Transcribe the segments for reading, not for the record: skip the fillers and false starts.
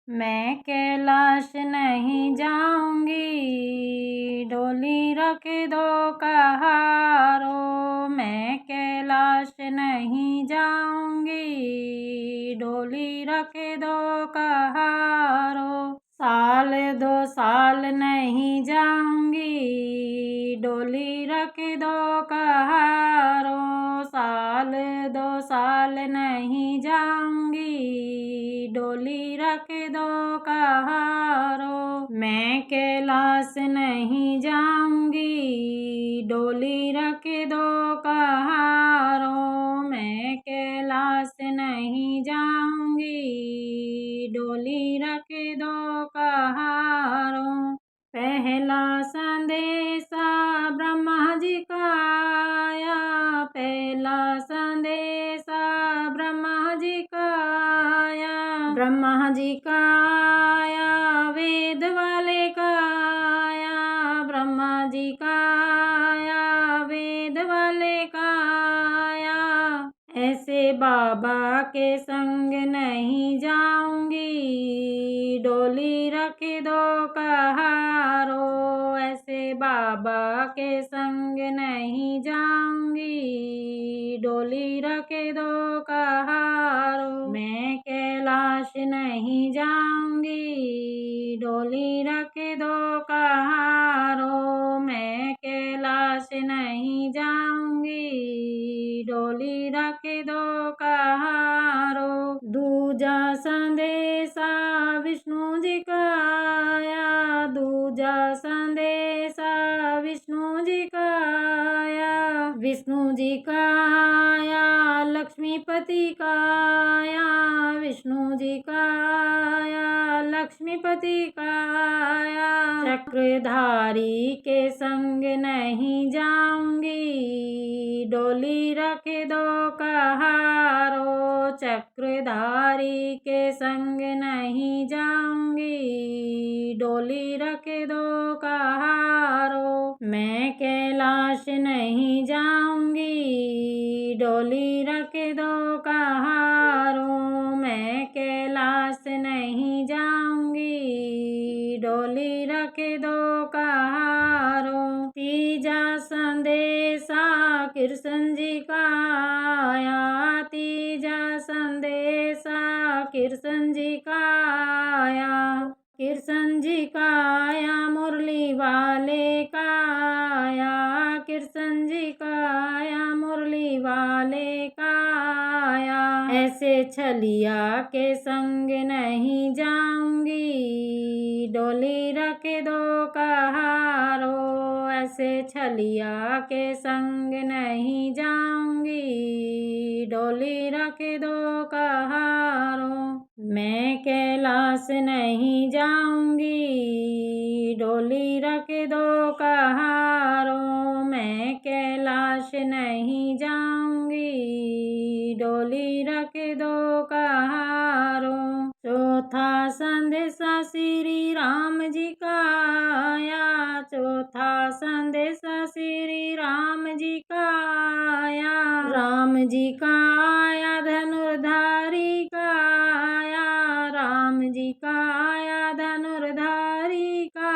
मैं कैलाश नहीं जाऊंगी, डोली रख दो कहारो। मैं कैलाश नहीं जाऊंगी, डोली रख दो कहारो। साल 2 साल नहीं जाऊंगी, डोली रख दो कहारो। साल 2 साल नहीं जाऊंगी, डोली रख दो कहारो। मैं कैलाश नहीं जाऊंगी, डोली रख दो कहारो। मैं कैलाश नहीं जाऊंगी, डोली रख दो कहारो। पहला संदेशा ब्रह्मा जी का आया, पहला संदेशा ब्रह्मा जी का आया। ब्रह्मा जी का आया, वेद वाले का आया। ब्रह्मा जी का आया, वेद वाले का आया। ऐसे बाबा के संग नहीं जाऊंगी, डोली रख दो कहारो। ऐसे बाबा के संग नहीं जाऊंगी, डोली रख दो कहारो। मैं कैलाश नहीं जाऊंगी, डोली रख दो कहारो। मैं कैलाश नहीं जाऊंगी, डोली रख दो कहारो। दूजा संदेशा विष्णु जी का आया, दूजा संदेशा विष्णु जी का आया। विष्णु जी का आया, लक्ष्मीपति का आया। विष्णु जी का आया, लक्ष्मीपति का आया। चक्रधारी के संग नहीं जाऊंगी, डोली रख दो कहारो। चक्रधारी के संग नहीं जाऊंगी, डोली रख दो कहारो। मैं कैलाश नहीं जाऊंगी, डोली रख दो कहारो। मैं कैलाश नहीं जाऊंगी, डोली रख दो कहारो। तीजा संदेशा कृष्ण जी का आया, तीजा संदेशा कृष्ण जी का आया। कृष्ण जी का आया, मुरली वाले का आया। कृष्ण जी का आया, मुरली वाले का आया। ऐसे छलिया के संग नहीं जाऊंगी, डोली रख दो कहारो। ऐसे छलिया के संग नहीं जाऊंगी, डोली रख दो कहारो। मैं कैलाश नहीं जाऊंगी, डोली रख दो कहारो। मैं कैलाश नहीं जाऊंगी, डोली रख दो कहारो। चौथा संदेशा श्री राम जी का आया, चौथा संदेशा श्री राम जी का आया। राम जी का आया, धनुर्धारी का आया। राम जी का आया, धनुर्धारी का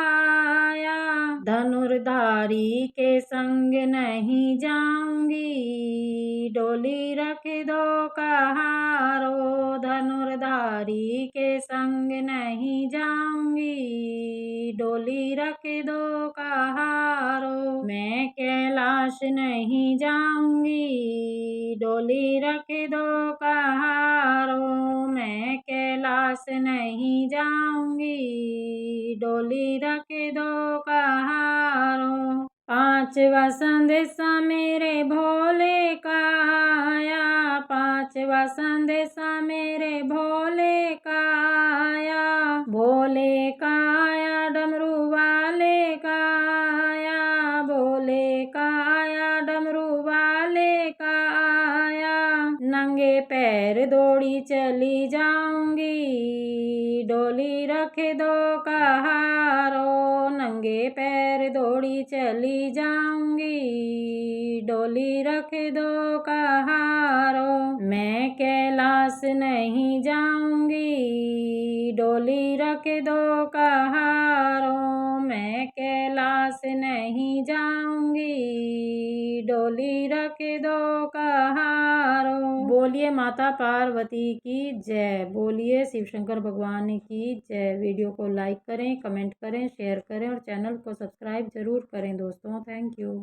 आया। धनुर्धारी के संग नहीं जाऊंगी, डोली रख दो कहारो। धनुर्धारी के संग नहीं जाऊंगी, डोली रख दो कहारो। मैं कैलाश नहीं जाऊंगी, डोली रख दो कहारो। मैं कैलाश नहीं जाऊंगी, डोली रख दो कहारो। पांचवा संदेशा मेरे भोले का आया, पांचवा संदेशा मेरे भोले का आया। भोले का आया, डमरू वाले का आया। भोले का आया, डमरू वाले का आया। नंगे पैर दौड़ी चली जाऊंगी, डोली रख दो कहारो, नंगे पैर दौड़ी चली जाऊंगी, डोली रख दो कहारो। मैं कैलाश नहीं जाऊंगी, डोली रख दो कहारो। मैं कैलाश नहीं जाऊंगी, डोली रख दो कहारो। बोलिए माता पार्वती की जय, बोलिए शिव शंकर भगवान की जय। वीडियो को लाइक करें, कमेंट करें, शेयर करें और चैनल को सब्सक्राइब जरूर करें दोस्तों। Thank you.